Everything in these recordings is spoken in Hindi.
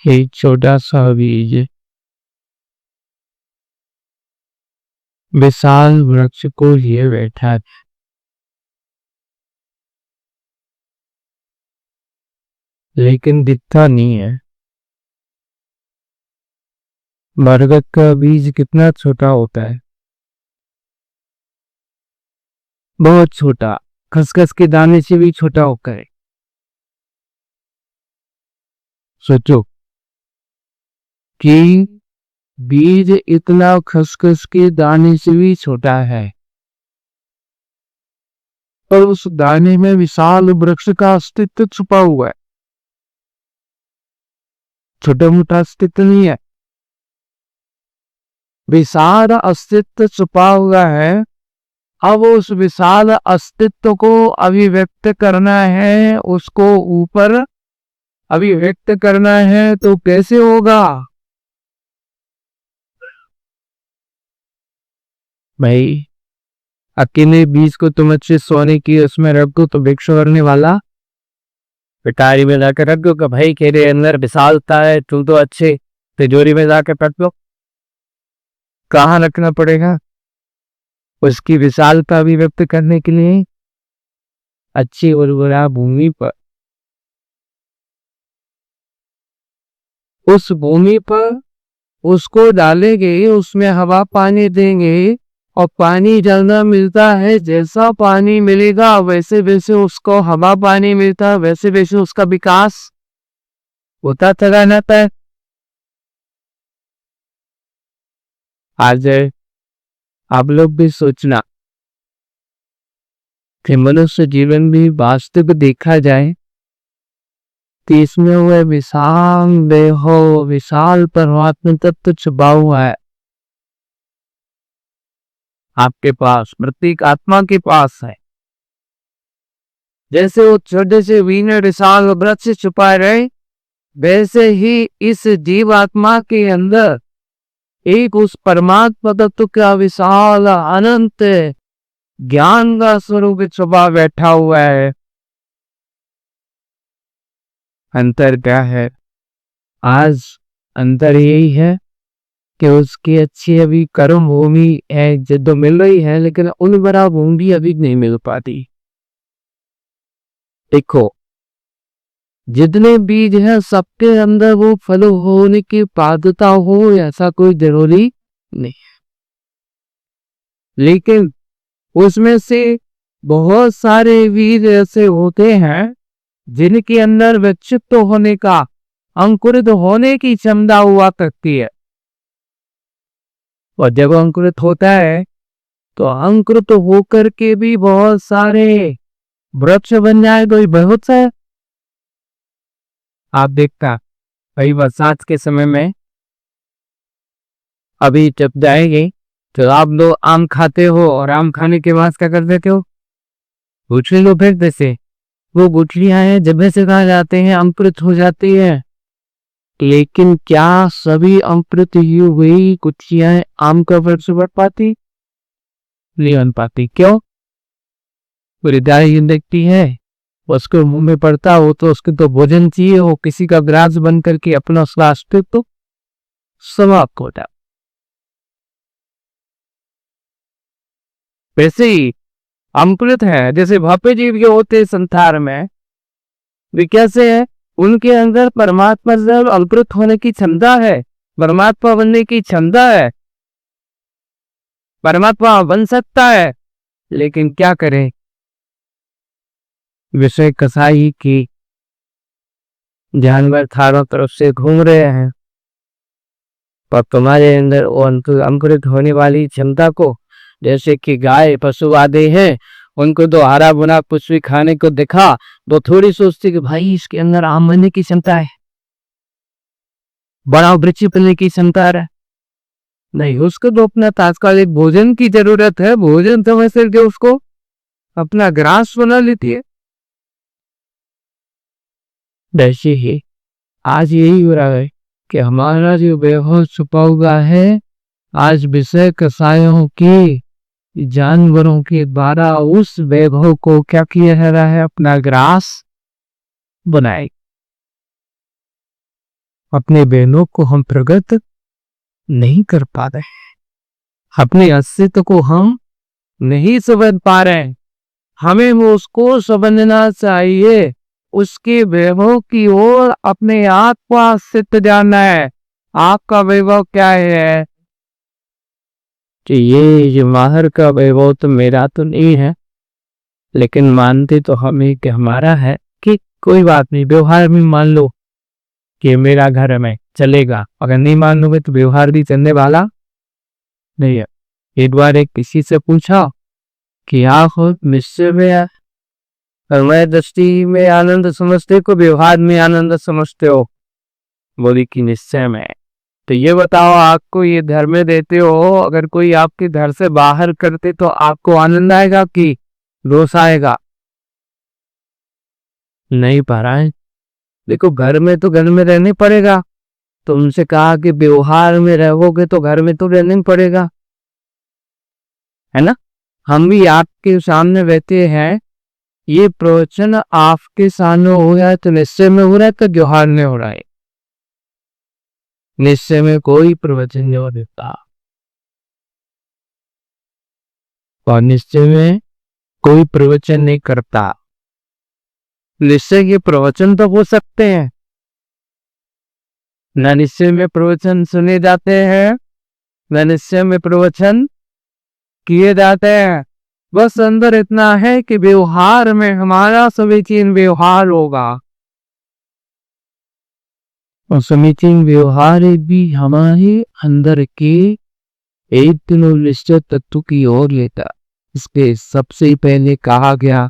एक छोटा सा बीज विशाल वृक्ष को लिए बैठा है, लेकिन दिखता नहीं है। बरगद का बीज कितना छोटा होता है? बहुत छोटा, खसखस के दाने से भी छोटा होकर है। सोचो कि बीज इतना खसखस के दाने से भी छोटा है, पर उस दाने में विशाल वृक्ष का अस्तित्व छुपा हुआ है। छोटा मोटा अस्तित्व नहीं है, विशाल अस्तित्व छुपा हुआ है। अब उस विशाल अस्तित्व को अभिव्यक्त करना है, उसको ऊपर अभिव्यक्त करना है, तो कैसे होगा भाई? अकेले बीज को तुम अच्छे सोने की उसमें रख दो तो वृक्ष बढ़ने वाला? पिटारी में जाकर रख दो कि भाई तेरे अंदर विशालता है, तू तो अच्छे तिजोरी में जाकर रख दो। कहाँ रखना पड़ेगा उसकी विशालता भी व्यक्त करने के लिए? अच्छी उर्वरा भूमि पर। उस भूमि पर उसको डालेंगे, उसमें हवा पानी देंगे, और पानी जलना मिलता है, जैसा पानी मिलेगा वैसे वैसे उसको हवा पानी मिलता है, वैसे वैसे उसका विकास होता चला जाता है। आज आप लोग भी सोचना कि मनुष्य जीवन भी वास्तविक देखा जाए कि इसमें वह विशाल देहो विशाल परमात्मा तत्व छुपा हुआ है आपके पास, प्रत्येक आत्मा के पास है। जैसे वो छोटे से वीण विशाल वृक्ष छुपा रहे, वैसे ही इस जीवात्मा के अंदर एक उस परमात्मा तत्व का विशाल अनंत ज्ञान का स्वरूप छुपा बैठा हुआ है। अंतर क्या है? आज अंतर यही है कि उसकी अच्छी अभी कर्म भूमि है जो मिल रही है, लेकिन उर्वरा भूमि अभी नहीं मिल पाती। देखो, जितने बीज हैं सबके अंदर वो फल होने की बाध्यता हो ऐसा कोई जरूरी नहीं, लेकिन उसमें से बहुत सारे बीज ऐसे होते हैं जिनके अंदर व्यक्तित्व होने का, अंकुरित होने की क्षमता हुआ करती है। और जब अंकुरित होता है तो अंकुरित होकर के भी बहुत सारे वृक्ष बन जाए तो बहुत सा आप देखता भाई बरसात के समय में अभी जब जाएंगे तो आप लोग आम खाते हो, और आम खाने के बाद क्या कर देते हो? गुठली लो फेंक देते। वो गुठलियां हैं जब से कहा जाते हैं अंकुरित हो जाती है, लेकिन क्या सभी अंकुरित हुई गुठलियां आम का वृक्ष बन पाती? नहीं बन पाती। क्यों? पूरी दाई देखती है, उसको मुंह में पड़ता हो तो उसको तो भोजन चाहिए, हो किसी का ग्रास बन करके अपना स्वास्थ्य तो समाप्त होता। वैसे ही अंकुरित है, जैसे भापे जीव जो होते संसार में वे कैसे है, उनके अंदर परमात्मा से अंकुरित होने की क्षमता है, परमात्मा बनने की क्षमता है, परमात्मा बन सकता है, लेकिन क्या करें, विषय कसाई की जानवर चारों तरफ से घूम रहे हैं, पर तुम्हारे अंदर वो अंकुरित होने वाली क्षमता को, जैसे कि गाय पशु आदि हैं, उनको तो हरा भुना कुछ भी खाने को दिखा तो थोड़ी सोचती कि भाई इसके अंदर आम बनने की क्षमता है, बड़ा वृक्ष बनने की क्षमता है। नहीं, उसको तो अपना तात्कालिक भोजन की जरूरत है, भोजन समय से जो उसको अपना ग्रास बना लेती है। वैसे ही आज यही हो रहा है कि हमारा जो वैभव छुपा हुआ है, आज विषय कसायों की जानवरों के द्वारा उस वैभव को क्या किया जा रहा है? अपना ग्रास बनाए। अपने बहनों को हम प्रकट नहीं कर पा रहे, अपने अस्तित्व को हम नहीं समझ पा रहे। हमें वो उसको समझना चाहिए, उसके वैभव की ओर अपने आप को अस्तित्व जानना है। आपका वैभव क्या है? कि ये बाहर का वैभव तो मेरा तो नहीं है, लेकिन मानते तो हमें कि हमारा है। कि कोई बात नहीं, व्यवहार में मान लो कि मेरा घर में चलेगा, अगर नहीं मान लोगे तो व्यवहार भी चलने वाला नहीं है। एक बार एक किसी से पूछा कि आप निश्चय में मैं दृष्टि में आनंद समझते को व्यवहार में आनंद समझते हो? बोली कि निश्चय में। तो ये बताओ, आपको ये घर में देते हो, अगर कोई आपके घर से बाहर करते तो आपको आनंद आएगा कि रोष आएगा? नहीं पा रहा है। देखो, घर में तो घर में रहने पड़ेगा। तो उनसे कहा कि व्यवहार में रहोगे तो घर में तो रहने पड़ेगा, है ना। हम भी आपके सामने बैठे हैं, ये प्रवचन आपके सामने हो रहा है तो निश्चय में हो रहा है, तो व्यवहार में हो रहा है। निश्चय में कोई प्रवचन नहीं हो देता, और निश्चय में कोई प्रवचन नहीं करता। निश्चय के प्रवचन तो हो सकते हैं, न निश्चय में प्रवचन सुने जाते हैं, न निश्चय में प्रवचन किए जाते हैं। बस अंदर इतना है कि व्यवहार में हमारा समीचीन व्यवहार होगा, और समीचीन व्यवहार भी हमारे अंदर के एक दिनों निश्चित तत्व की ओर लेता। इसके सबसे पहले कहा गया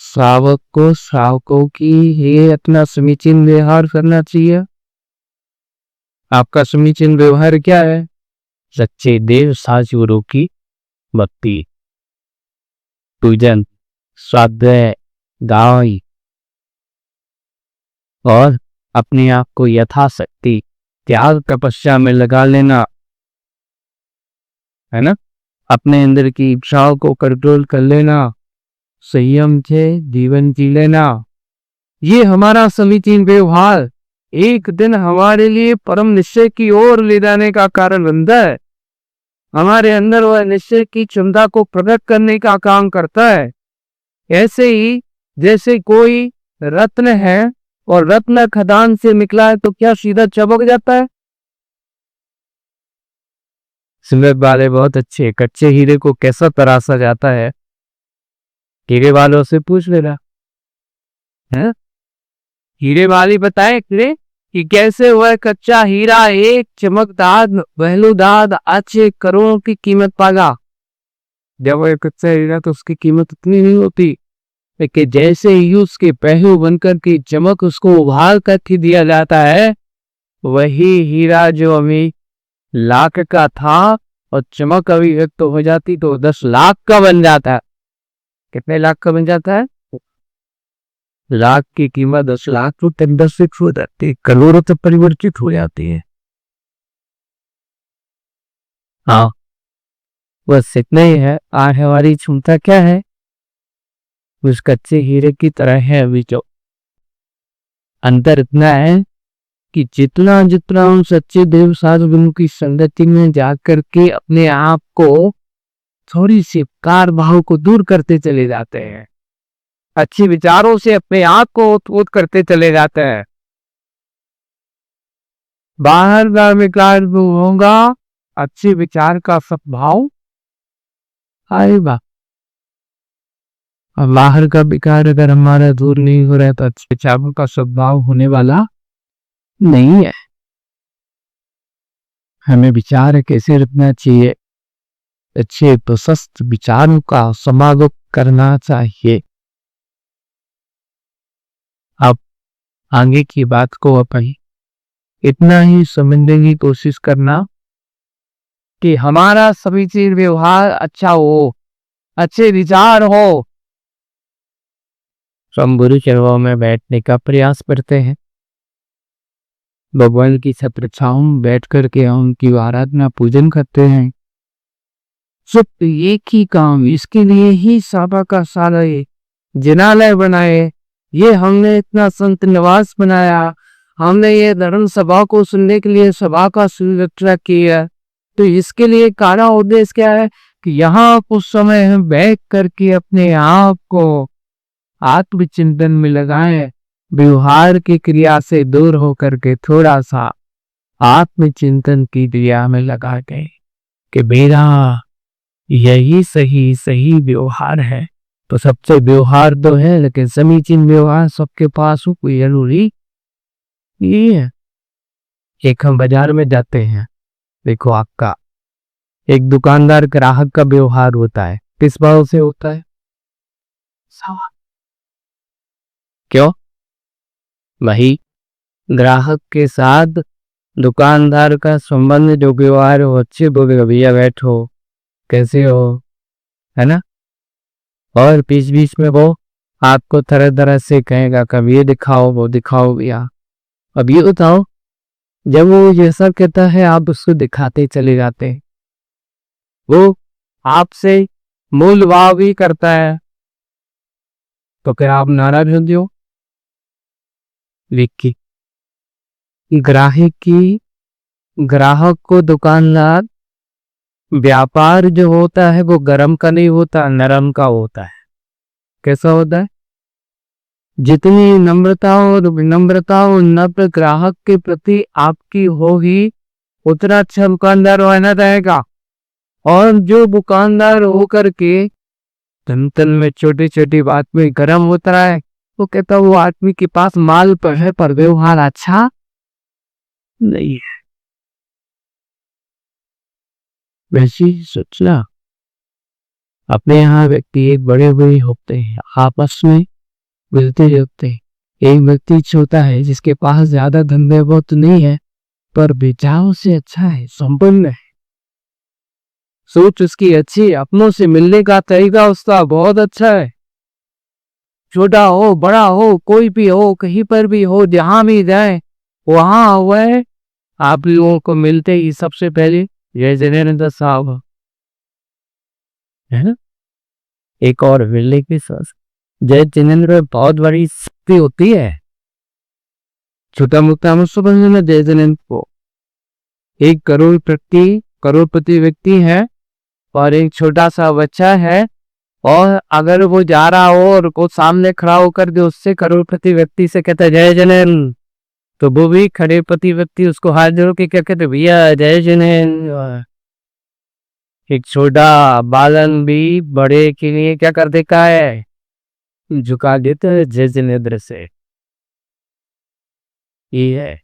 श्रावक को श्रावकों की ये अपना समीचीन व्यवहार करना चाहिए। आपका समीचीन व्यवहार क्या है? सच्चे देव साजुरों की भक्ति, पूजन, स्वाध्याय, गाय, और अपने आप को यथाशक्ति त्याग तपस्या में लगा लेना, है ना। अपने अंदर की इच्छाओं को कंट्रोल कर लेना, संयम से जीवन जी लेना। ये हमारा समीचीन व्यवहार एक दिन हमारे लिए परम निश्चय की ओर ले जाने का कारण बनता है। हमारे अंदर वह निश्चय की क्षमता को प्रकट करने का काम करता है। ऐसे ही जैसे कोई रत्न है और रत्न खदान से निकला है तो क्या सीधा चमक जाता है? सिमरत वाले बहुत अच्छे, कच्चे हीरे को कैसा तराशा जाता है, हीरे वालों से पूछ लेना है। हीरे वाली बताए कि कैसे वह कच्चा हीरा एक चमकदार बहलूदार अच्छे करोड़ों की कीमत पागा। जब वह कच्चा हीरा तो उसकी कीमत उतनी नहीं होती, लेकिन जैसे ही उसके पहलू बनकर की चमक उसको उभार करके दिया जाता है, वही हीरा जो अभी लाख का था और चमक अभी व्यक्त तो हो जाती तो 10 लाख का बन जाता है। कितने लाख का बन जाता है? लाख की कीमत 10 लाख तो 10 से हो जाती है, करोड़ों तक परिवर्तित हो जाती है। हाँ, बस इतना ही है। आज हमारी क्षमता क्या है? उस कच्चे हीरे की तरह है। अभी जो अंतर इतना है कि जितना जितना हम सच्चे देव साधु की संगति में जाकर के अपने आप को थोड़ी सी कार भाव को दूर करते चले जाते हैं, अच्छे विचारों से अपने आप को उत्पोत करते चले जाते हैं, बाहर का विकार होगा, अच्छे विचार का सद्भाव आएगा। और बाहर का विकार अगर हमारा दूर नहीं हो रहा तो अच्छे विचारों का सद्भाव होने वाला नहीं है। हमें विचार कैसे रखना चाहिए? अच्छे प्रशस्त विचारों का समागम करना चाहिए। अब आगे की बात को अपन इतना ही समझने की कोशिश करना कि हमारा समीचीन व्यवहार अच्छा हो, अच्छे विचार हो। हम गुरु चरणों में बैठने का प्रयास करते हैं, भगवान की छत्रछाओं में बैठ करके हम उनकी आराधना पूजन करते हैं। सिर्फ एक ही काम, इसके लिए ही साबा का सारा ये जिनालय बनाए, ये हमने इतना संत निवास बनाया, हमने ये धर्म सभा को सुनने के लिए सभा का संरचना की है, तो इसके लिए कारा उद्देश्य क्या है कि यहाँ कुछ समय हम बैठ करके अपने आप को आत्मचिंतन में लगाएं, व्यवहार की क्रिया से दूर होकर के थोड़ा सा आत्मचिंतन की क्रिया में लगा गए कि मेरा यही सही सही व्यवहार है। तो सबसे व्यवहार तो है, लेकिन समीचीन व्यवहार सबके पास हो कोई जरूरी नहीं है। एक हम बाजार में जाते हैं, देखो आपका एक दुकानदार ग्राहक का व्यवहार होता है, किस भाव से होता है? क्यों? वही ग्राहक के साथ दुकानदार का संबंध जो व्यवहार हो, अच्छे बोलेगा भैया बैठो, कैसे हो, है ना। और बीच बीच में वो आपको तरह तरह से कहेगा, कभी ये दिखाओ वो दिखाओ भैया। अब ये बताओ, जब वो ये सब कहता है आप उसको दिखाते चले जाते हैं, वो आपसे मूल भाव भी करता है, तो क्या आप नाराज होते हो? विक्की ग्राहक को दुकानदार व्यापार जो होता है वो गरम का नहीं होता, नरम का होता है। कैसा होता है? जितनी नम्रता और विनम्रता और नम्र ग्राहक के प्रति आपकी होगी, उतना अच्छा दुकानदार बना रहेगा। और जो दुकानदार होकर के तन तन में छोटी छोटी बात में गर्म होता है, वो कहता वो आदमी के पास माल पर है पर व्यवहार अच्छा नहीं है। वैसे ही सोचना, अपने यहाँ व्यक्ति एक बड़े बड़े होते हैं, आपस में मिलते जुलते हैं। एक व्यक्ति छोटा है जिसके पास ज्यादा धन वैभव नहीं है, पर विचारों से अच्छा है, संपन्न है, सोच उसकी अच्छी, अपनों से मिलने का तरीका उसका बहुत अच्छा है। छोटा हो बड़ा हो कोई भी हो, कहीं पर भी हो, जहां भी जाए वहां हुए आप लोगों को मिलते ही सबसे पहले जय जनेन्द्र साहब, है ना। एक और मिलने के साथ जय जिनेन्द्र में बहुत बड़ी शक्ति होती है। छोटा मोटा हम समझ लेना जय जिनेन्द्र को। एक करोड़पति व्यक्ति है और एक छोटा सा बच्चा है, और अगर वो जा रहा हो और वो सामने खड़ा होकर के उससे करोड़पति व्यक्ति से कहता है जय जिनेन्द्र, तो वो भी करोड़पति व्यक्ति उसको हाथ जोड़ के क्या कहते, भैया जय जिनेन्द्र। एक छोटा बालन भी बड़े के लिए क्या कर देता है, झुका देता है जय जिनेन्द्र से। ये है,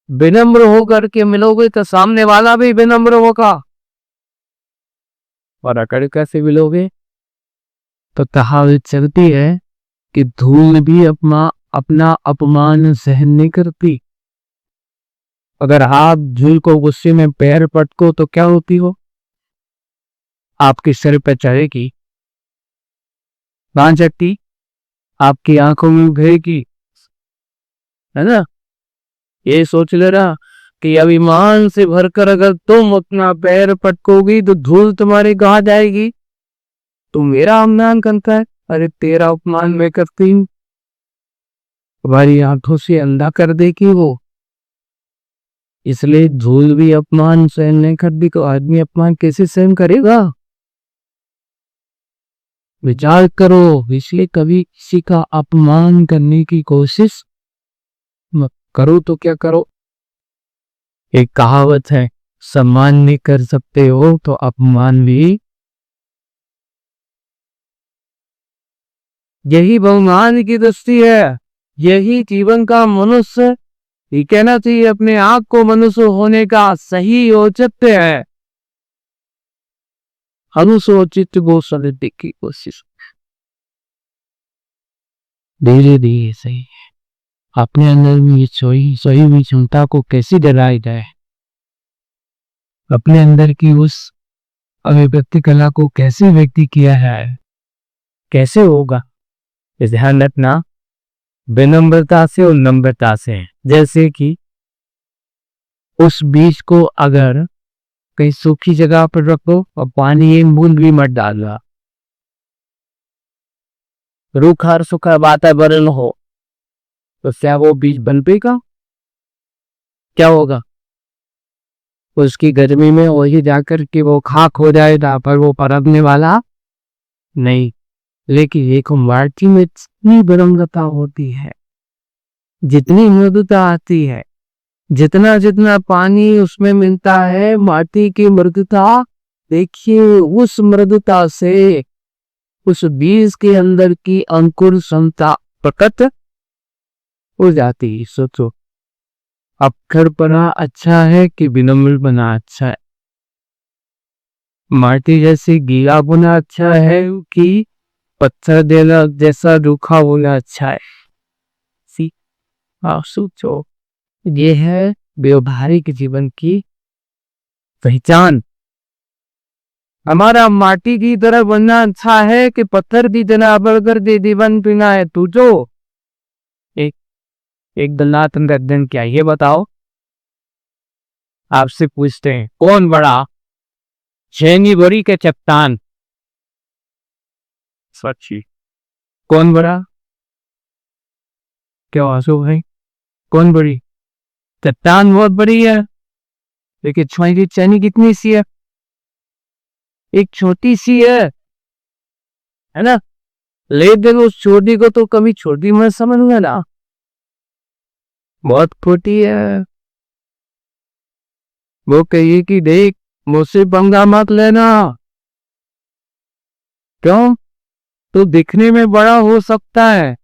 विनम्र होकर के मिलोगे तो सामने वाला भी विनम्र होगा, और अकड़ कैसे मिलोगे तो कहावत चलती है कि धूल भी अपना अपमान सहन नहीं करती। अगर आप धूल को गुस्से में पैर पटको तो क्या होती हो, आपके सिर पर चढ़ेगी, बांध सकती, आपकी आंखों में उभरेगी, है ना। ये सोच लेना कि अभिमान से भरकर अगर तुम अपना पैर पटकोगी तो धूल तुम्हारे कहाँ जाएगी। तू मेरा अपमान करता है, अरे तेरा अपमान मैं करती हूँ, तुम्हारी आंखों से अंधा कर देगी वो। इसलिए धूल भी अपमान सहन नहीं करती तो आदमी अपमान कैसे सहन करेगा। विचार करो, इसलिए कभी किसी का अपमान करने की कोशिश मत करो। तो क्या करो, एक कहावत है, सम्मान नहीं कर सकते हो तो अपमान भी। यही बहुमान की दृष्टि है, यही जीवन का मनुष्य, ये कहना चाहिए अपने आप को मनुष्य होने का सही औचित्य है। अनुसूचित वो समझने की कोशिश, धीरे धीरे सही है। अपने अंदर में ये सोई हुई क्षमता को कैसे जलाई जाए, अपने अंदर की उस अभिव्यक्ति कला को कैसे व्यक्ति किया है, कैसे होगा, इस ध्यान रखना, विनम्रता से और नम्रता से। जैसे कि उस बीज को अगर कहीं सूखी जगह पर रखो और पानी एक बूंद भी मत डालना, रूखा और सूखा वातावरण हो, तो क्या वो बीज बन पेगा? क्या होगा? उसकी गर्मी में वही जाकर के वो खाक हो जाएगा, पर वो परतने वाला नहीं। लेकिन एक माटी में जितनी विनम्रता होती है, जितनी मृदुता आती है, जितना जितना पानी उसमें मिलता है, माटी की मृदुता, देखिए उस मृदुता से उस बीज के अंदर की अंकुर क्षमता प्रकट हो जाती है। सोचो, अक्खर बना अच्छा है कि विनम्र बना अच्छा है? माटी जैसी गीला होना अच्छा है कि पत्थर देना जैसा रूखा होना अच्छा है? सी आप सोचो, ये है व्यवहारिक जीवन की पहचान। हमारा माटी की तरह बनना अच्छा है कि पत्थर की तरह बरगर दे दीवन पीना है? तू जो एक एक दलातन गर्दन क्या, ये बताओ। आपसे पूछते हैं, कौन बड़ा, छेनी बड़ी के चट्टान? सच्ची, कौन बड़ा? क्या आंसू भाई, कौन बड़ी? चट्टान बहुत बड़ी है, लेकिन छेनी छेनी कितनी सी है? एक छोटी सी है ना? ले देखो उस छोटी को तो कभी छोटी मत समझूंगा ना, बहुत खोटी है। वो कहिए कि देख, मुझसे पंगा मत लेना। क्यों? तो दिखने में बड़ा हो सकता है,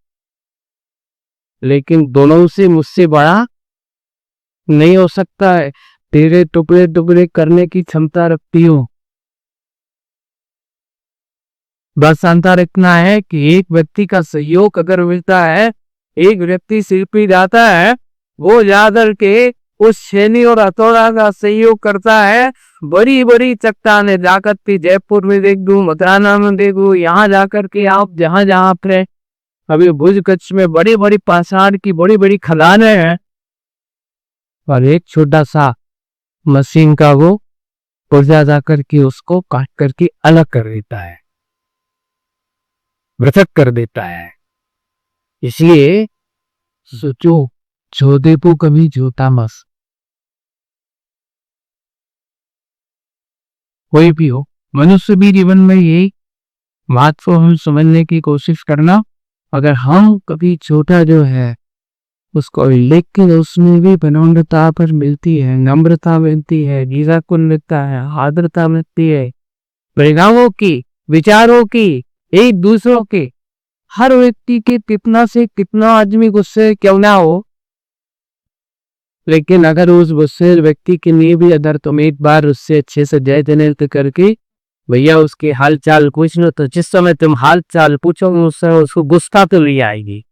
लेकिन दोनों से मुझसे बड़ा नहीं हो सकता है। तेरे टुकड़े टुकड़े करने की क्षमता रखती हूँ। बस अंतर इतना है कि एक व्यक्ति का सहयोग अगर मिलता है, एक व्यक्ति सिर पे जाता है, वो जाकर के उस छेनी और हथौड़ा का सहयोग करता है। बड़ी बड़ी चट्टाने जाकर के जयपुर में देख दू, मथुरा में देखू, यहाँ जाकर के आप जहां जहां पे अभी भुज कच्छ में बड़ी बड़ी पाषाण की बड़ी बड़ी खदानें हैं, और एक छोटा सा मशीन का वो पुर्जा जाकर के उसको काट करके अलग कर देता है, पृथक कर देता है। इसलिए सोचो, जोधे को कभी जोता मस, कोई भी हो, मनुष्य भी जीवन में यही बात को हम समझने की कोशिश करना। अगर हम कभी छोटा जो है उसको, लेकिन उसमें भी विनम्रता पर मिलती है, नम्रता मिलती है, गीलापन मिलता है, आर्द्रता मिलती है, परिणामों की, विचारों की, एक दूसरों के, हर व्यक्ति के कितना से कितना आदमी गुस्से क्यों ना हो, लेकिन अगर उस गुस्से व्यक्ति के लिए भी अगर तुम एक बार उससे अच्छे से जय जनित करके भैया उसके हाल चाल पूछ लो, तो जिस समय तुम हाल चाल पूछोगे उस समय उसको गुस्सा तो नहीं आएगी।